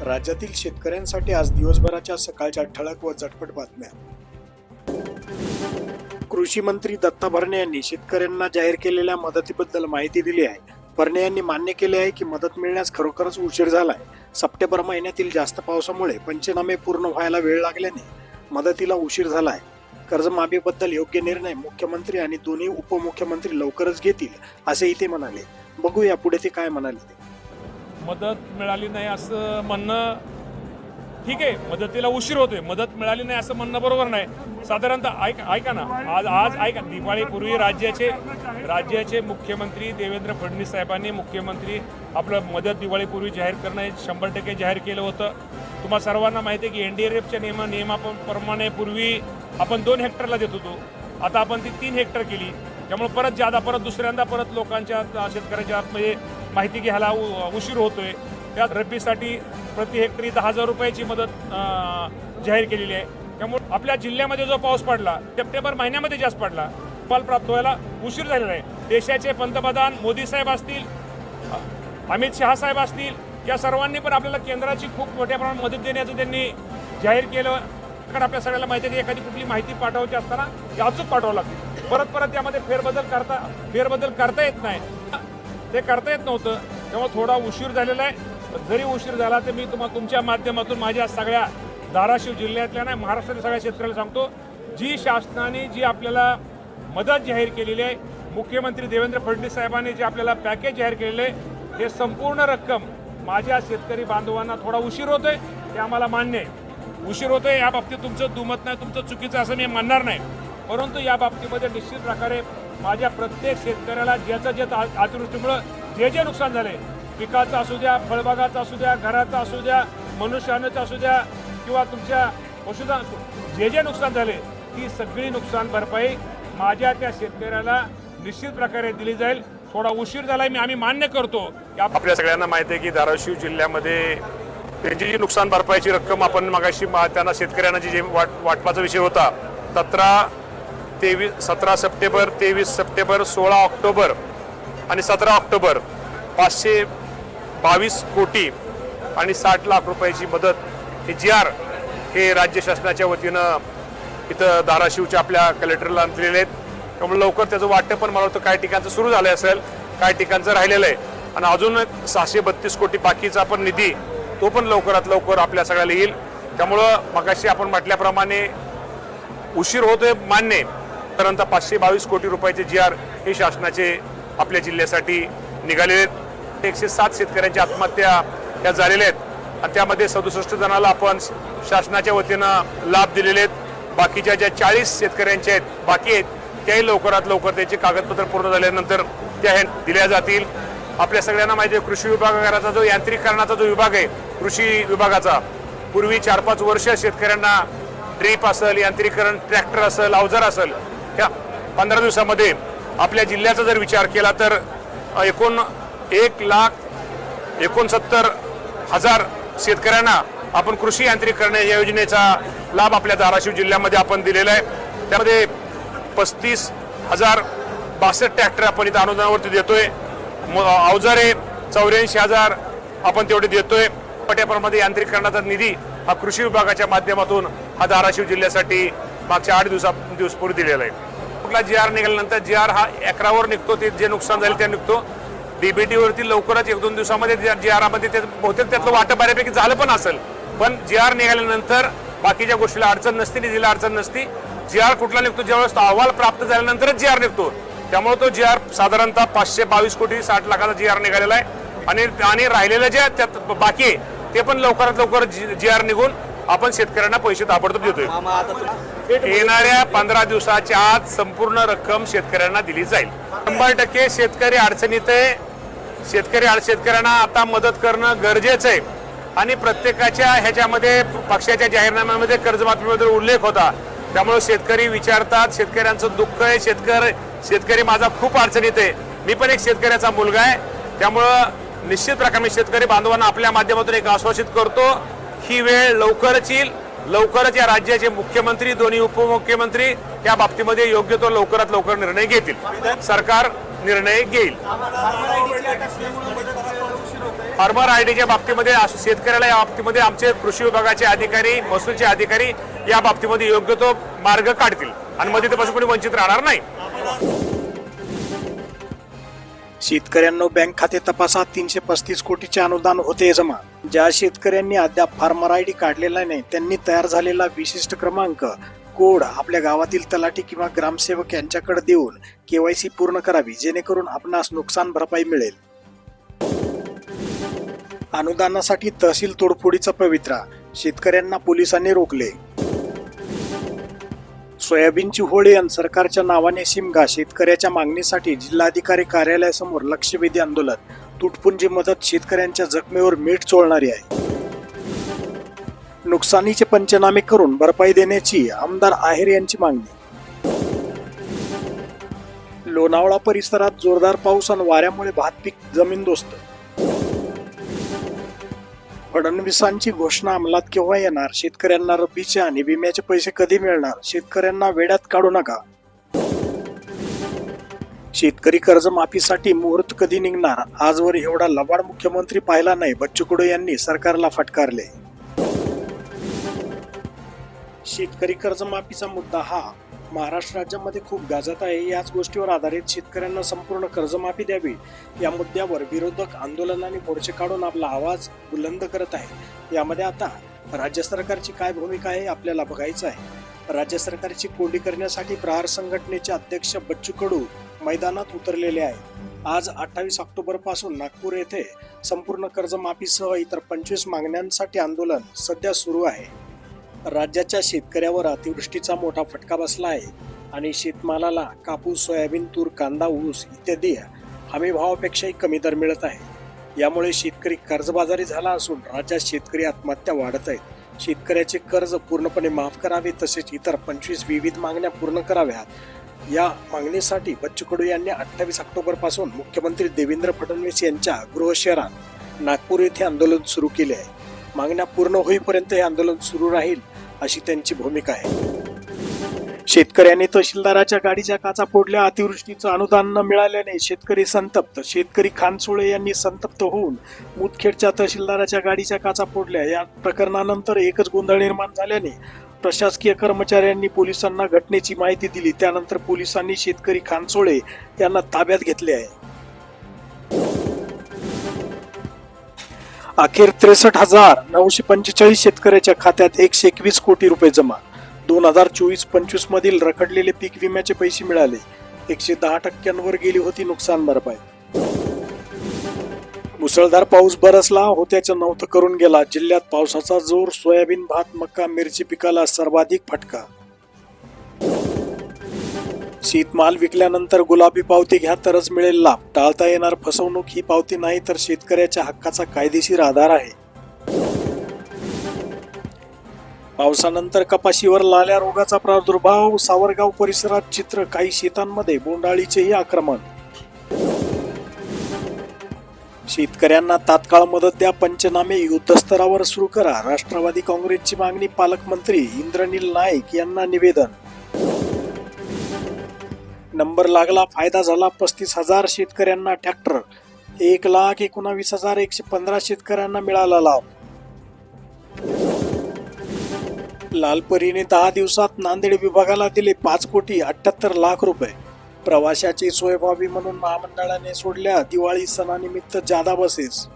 राज्यातील शेतकऱ्यांसाठी आज दिवसभराच्या सकाळच्या ठळक व झटपट बातम्या। कृषी मंत्री दत्ता भरणे यांनी शेतकऱ्यांना जाहीर केलेल्या मदतीबद्दल माहिती दिली आहे। भरणे यांनी मान्य केले आहे की मदत मिळण्यास खरोखरच उशीर झालाय। सप्टेंबर महिन्यातील जास्त पावसामुळे पंचनामे पूर्ण व्हायला वेळ लागल्याने मदतीला उशीर झालाय। कर्जमाफीबद्दल योग्य निर्णय मुख्यमंत्री आणि दोन्ही उपमुख्यमंत्री लवकरच घेतील असेही ते म्हणाले। बघूया पुढे ते काय म्हणाले। मदत मिळाली नाही असं म्हणणं ठीक आहे, मदतीला उशीर होतोय, मदत मिळाली नाही असं म्हणणं बरोबर नाही। साधारणतः ऐका ना, आज ऐका, दिवाळीपूर्वी राज्याचे मुख्यमंत्री देवेंद्र फडणवीस साहेबांनी आपलं मदत दिवाळीपूर्वी जाहीर करणं हे 100% जाहीर केलं होतं। तुम्हा सर्वांना माहिती आहे की NDRFच्या नियमाप्रमाणे पूर्वी आपण 2 हेक्टरला देत होतो, आता आपण ती 3 हेक्टर केली। त्यामुळे परत दुसऱ्यांदा लोकांच्या शेतकऱ्यांच्या म्हणजे माहिती घ्यायला उशीर होतोय। त्यात रब्बीसाठी प्रति हेक्टरी 10,000 रुपयाची मदत जाहीर केलेली आहे। त्यामुळे आपल्या जिल्ह्यामध्ये जो पाऊस पडला सप्टेंबर महिन्यामध्ये जास्त पडला, फल प्राप्त व्हायला उशीर झालेला आहे। देशाचे पंतप्रधान मोदी साहेब असतील, अमित शहा साहेब असतील, या सर्वांनी पण आपल्याला केंद्राची खूप मोठ्या प्रमाणात मदत देण्याचं त्यांनी जाहीर केलं। कारण आपल्या सगळ्याला माहिती आहे की एखादी कुठली माहिती पाठवायची असताना ती अचूक पाठवावं लागते। परत त्यामध्ये फेरबदल करता येत नाही, ते करता येत नव्हतं। त्यामुळे थोडा उशीर झालेला आहे। जरी उशीर झाला तर मी तुमच्या माध्यमातून माझ्या सगळ्या धाराशिव जिल्ह्यातल्या नाही, महाराष्ट्रातील सगळ्या शेतकऱ्याला सांगतो, शासनाने जी आपल्याला मदत जाहीर केलेली आहे, मुख्यमंत्री देवेंद्र फडणवीस साहेबांनी जे आपल्याला पॅकेज जाहीर केलेलं आहे, हे संपूर्ण रक्कम माझ्या शेतकरी बांधवांना थोडा उशीर होतोय, ते आम्हाला मान्य आहे। उशीर होतोय या बाबतीत तुमचं दुमत नाही, तुमचं चुकीचं असं मी म्हणणार नाही। परंतु या बाबतीमध्ये निश्चित प्रकारे माझ्या प्रत्येक शेतकऱ्याला ज्याचं अतिवृष्टीमुळं जे नुकसान झाले, पिकाचं असू द्या, फळबागाचं असू द्या, घराचं असू द्या, मनुष्याचं असू द्या, किंवा तुमच्या पशुधन जे नुकसान झाले, ती सगळी नुकसान भरपाई माझ्या त्या शेतकऱ्याला निश्चित प्रकारे दिली जाईल। थोडा उशीर झाला आम्ही मान्य करतो। आपल्या सगळ्यांना माहिती आहे की धाराशिव जिल्ह्यामध्ये त्यांची जी नुकसान भरपाईची रक्कम आपण मगाशी त्यांना शेतकऱ्यांना जी वाटपाचा विषय होता 17 सप्टेंबर, 23 सप्टेंबर, 16 ऑक्टोबर आणि 17 ऑक्टोबर 522 कोटी आणि 60 लाख रुपयाची मदत हे GR हे राज्य शासनाच्या वतीनं इथं धाराशिवच्या आपल्या कलेक्टरला दिलेले आहेत। त्यामुळे लवकर त्याचं वाटप पण मला वाटतं काही ठिकाणचं सुरू झालं असेल, काही ठिकाणचं राहिलेलं आहे आणि अजून 632 कोटी बाकीचा पण निधी तो पण लवकरात लवकर आपल्या सगळ्याला येईल। त्यामुळं मगाशी आपण म्हटल्याप्रमाणे उशीर होतोय मान्य, त्यानंतर 522 कोटी रुपयाचे GR हे शासनाचे आपल्या जिल्ह्यासाठी निघालेले आहेत। 107 शेतकऱ्यांच्या आत्महत्या त्या झालेल्या आहेत आणि त्यामध्ये 67 जणांना आपण शासनाच्या वतीनं लाभ दिलेले आहेत। बाकीच्या ज्या 40 शेतकऱ्यांचे आहेत बाकी आहेत, त्याही लवकरात लवकर त्याचे कागदपत्र पूर्ण झाल्यानंतर त्या दिल्या जातील। आपल्या सगळ्यांना माहिती आहे कृषी विभागाचा जो यांत्रिकीकरणाचा जो विभाग आहे, कृषी विभागाचा पूर्वी 4-5 वर्ष शेतकऱ्यांना ड्रीप असेल, यांत्रिकीकरण ट्रॅक्टर असेल, अवजार असेल, ह्या 15 दिवसामध्ये आपल्या जिल्ह्याचा जर विचार केला तर एकूण 1,69,000 शेतकऱ्यांना आपण कृषी यांत्रिकीकरण या योजनेचा लाभ आपल्या धाराशिव जिल्ह्यामध्ये आपण दिलेला आहे। त्यामध्ये 35,062 ट्रॅक्टर आपण इथं अनुदानावरती देतोय। अवजारे 84,000 आपण तेवढे देतोय। मोठ्या प्रमाणात यांत्रिकीकरणाचा निधी हा कृषी विभागाच्या माध्यमातून हा धाराशिव जिल्ह्यासाठी मागच्या 8 दिवसापूर्वी दिलेला आहे। कुठला GR निघाल्यानंतर GR हा 11 वर निघतो, ते जे नुकसान झाले ते निघतो। DBT वरती लवकरच 1-2 दिवसामध्ये GR मध्ये ते बहुतेक त्यातलं वाटप बऱ्यापैकी झालं पण असेल, पण GR निघाल्यानंतर बाकीच्या गोष्टीला अडचण नसते, निधीला अडचण नसती। GR कुठला निघतो, ज्यावेळेस अहवाल प्राप्त झाल्यानंतरच GR निघतो। त्यामुळे तो GR साधारणतः 522 कोटी 60 लाखाचा GR निघालेला आहे आणि राहिलेलं जे त्यात बाकी आहे ते पण लवकरात लवकर GR निघून आपण शेतकऱ्यांना पैसे ताबडतोब देतोय। येणाऱ्या 15 दिवसाच्या आत संपूर्ण रक्कम शेतकऱ्यांना दिली जाईल। 100% शेतकरी अडचणीत आहे। शेतकऱ्यांना आता मदत करणं गरजेचं आहे आणि प्रत्येकाच्या ह्याच्यामध्ये पक्षाच्या जाहीरनाम्यामध्ये कर्जमाफीबद्दल उल्लेख होता। त्यामुळे शेतकरी विचारतात, शेतकऱ्यांचं दुःख आहे, शेतकरी माझा खूप अडचणीत आहे। मी पण एक शेतकऱ्याचा मुलगा आहे, त्यामुळं निश्चित प्रकारे मी शेतकरी बांधवांना आपल्या माध्यमातून एक आश्वासित करतो, ही वेळ लवकरच येईल। लवकरच या राज्याचे मुख्यमंत्री, दोन्ही उपमुख्यमंत्री या बाबतीमध्ये योग्य तो लवकरात लवकर निर्णय घेतील। सरकार निर्णय घेईल. फार्मर आयडीच्या बाबतीमध्ये शेतकऱ्याला या बाबतीमध्ये आमचे कृषी विभागाचे अधिकारी, महसूलचे अधिकारी या बाबतीमध्ये योग्य तो मार्ग काढतील आणि मदतीपासून कोणी वंचित राहणार नाही. शेतकऱ्यांनो, बँक खाते तपासा. 335 कोटीचे अनुदान होते जमा. ज्या शेतकऱ्यांनी अद्याप फार्मर आयडी काढलेला नाही त्यांनी तयार झालेला विशिष्ट क्रमांक, कोड आपल्या गावातील तलाठी किंवा ग्रामसेवक यांच्याकडे देऊन KYC पूर्ण करावी, जेणेकरून आपणास नुकसान भरपाई मिळेल. अनुदानासाठी तहसील तोडफोडीचा पवित्रा, शेतकऱ्यांना पोलिसांनी रोखले. सोयाबीनची होळी आणि सरकारच्या नावाने शिमगा, शेतकऱ्याच्या मागणीसाठी जिल्हाधिकारी कार्यालयासमोर लक्षवेधी आंदोलन. तुटपुंजी मदत शेतकऱ्यांच्या जखमेवर मीठ चोळणारी आहे. नुकसानीचे पंचनामे करून भरपाई देण्याची आमदार आहेर यांची मागणी. लोणावळा परिसरात जोरदार पाऊस आणि वाऱ्यामुळे भातपीक जमीनदोस्त. फडणवीसांची घोषणा अंमलात केव्हा येणार? शेतकऱ्यांना रब्बीचे आणि विम्याचे पैसे कधी मिळणार? शेतकऱ्यांना वेड्यात काढू नका. शेतकरी कर्जमाफीसाठी मुहूर्त कधी निघणार? आजवर एवढा लबाड मुख्यमंत्री पाहिला नाही, बच्चू कडू यांनी सरकारला फटकारले. शेतकरी कर्जमाफीचा मुद्दा हा महाराष्ट्र राज्यामध्ये खूप गाजत आहे. याच गोष्टीवर आधारित शेतकऱ्यांना संपूर्ण कर्जमाफी द्यावी या मुद्द्यावर विरोधक आंदोलन आणि मोर्चे काढून आपला आवाज बुलंद करत आहे. यामध्ये आता राज्य सरकारची काय भूमिका आहे आपल्याला बघायचं आहे. राज्य सरकारची कोंडी करण्यासाठी प्रहार संघटनेचे अध्यक्ष बच्चू कडू मैदानात उतरलेले आहेत. आज 28 ऑक्टोबर पासून नागपूर येथे संपूर्ण कर्जमाफीसह इतर 25 मागण्यांसाठी आंदोलन सध्या सुरू आहे. राज्याच्या शेतकऱ्यावर अतिवृष्टीचा मोठा फटका बसला आहे आणि शेतमालाला कापूस, सोयाबीन, तूर, कांदा, ऊस इत्यादी हमी भावापेक्षाही कमी दर मिळत आहे. यामुळे शेतकरी कर्जबाजारी झाला असून राज्यात शेतकरी आत्महत्या वाढत आहेत. शेतकऱ्याचे कर्ज पूर्णपणे माफ करावे तसेच इतर 25 विविध मागण्या पूर्ण कराव्यात. या मागणीसाठी बच्चू कडू यांनी 28 ऑक्टोबर पासून मुख्यमंत्री देवेंद्र फडणवीस यांच्या गृह शहरात नागपूर येथे आंदोलन सुरू केले आहे. मागण्या पूर्ण होईपर्यंत हे आंदोलन सुरू राहील अशी त्यांची भूमिका आहे. शेतकऱ्यांनी तहसीलदाराच्या गाडीच्या काचा फोडल्या. अतिवृष्टीचं अनुदान न मिळाल्याने शेतकरी संतप्त. शेतकरी खानसोळे यांनी संतप्त होऊन मुदखेडच्या तहसीलदाराच्या गाडीच्या काचा फोडल्या. या प्रकरणानंतर एकच गोंधळ निर्माण झाल्याने प्रशासकीय कर्मचाऱ्यांनी पोलिसांना घटनेची माहिती दिली. त्यानंतर पोलिसांनी शेतकरी खानसोळे यांना ताब्यात घेतले आहे. अखेर 63,945 शेतकऱ्याच्या खात्यात 121 कोटी रुपये जमा. 2024-25 मधील रखडलेले पीक विम्याचे पैसे मिळाले. 110% गेली होती नुकसान भरपाई. मुसळधार पाऊस बरसला, होत्याचं नव्हतं करून गेला. जिल्ह्यात पावसाचा जोर. सोयाबीन, भात, मका, मिरची पिकाला सर्वाधिक फटका. शेतमाल विकल्यानंतर गुलाबी पावती घ्या तरच मिळेल लाभ. टाळता येणार फसवणूक. ही पावती नाही तर शेतकऱ्याच्या हक्काचा कायदेशीर आधार आहे. पावसानंतर कपाशीवर लाल्या रोगाचा प्रादुर्भाव. सावरगाव परिसरात चित्र. काही शेतांमध्ये बोंडाळीचेही आक्रमण. शेतकऱ्यांना तात्काळ मदत द्या. पंचनामे युद्धस्तरावर सुरू करा. राष्ट्रवादी काँग्रेसची मागणी. पालकमंत्री इंद्रनील नाईक यांना निवेदन. नंबर लागला, फायदा झाला. 35,000 शेतकऱ्यांना ट्रॅक्टर. 1,19,115 शेतकऱ्यांना मिळाला लाभ. लालपरीने 10 दिवसात नांदेड विभागाला दिले 5,78,00,000 रुपये. प्रवाशाची सोय व्हावी म्हणून महामंडळाने सोडल्या दिवाळी सणानिमित्त जादा बसेस.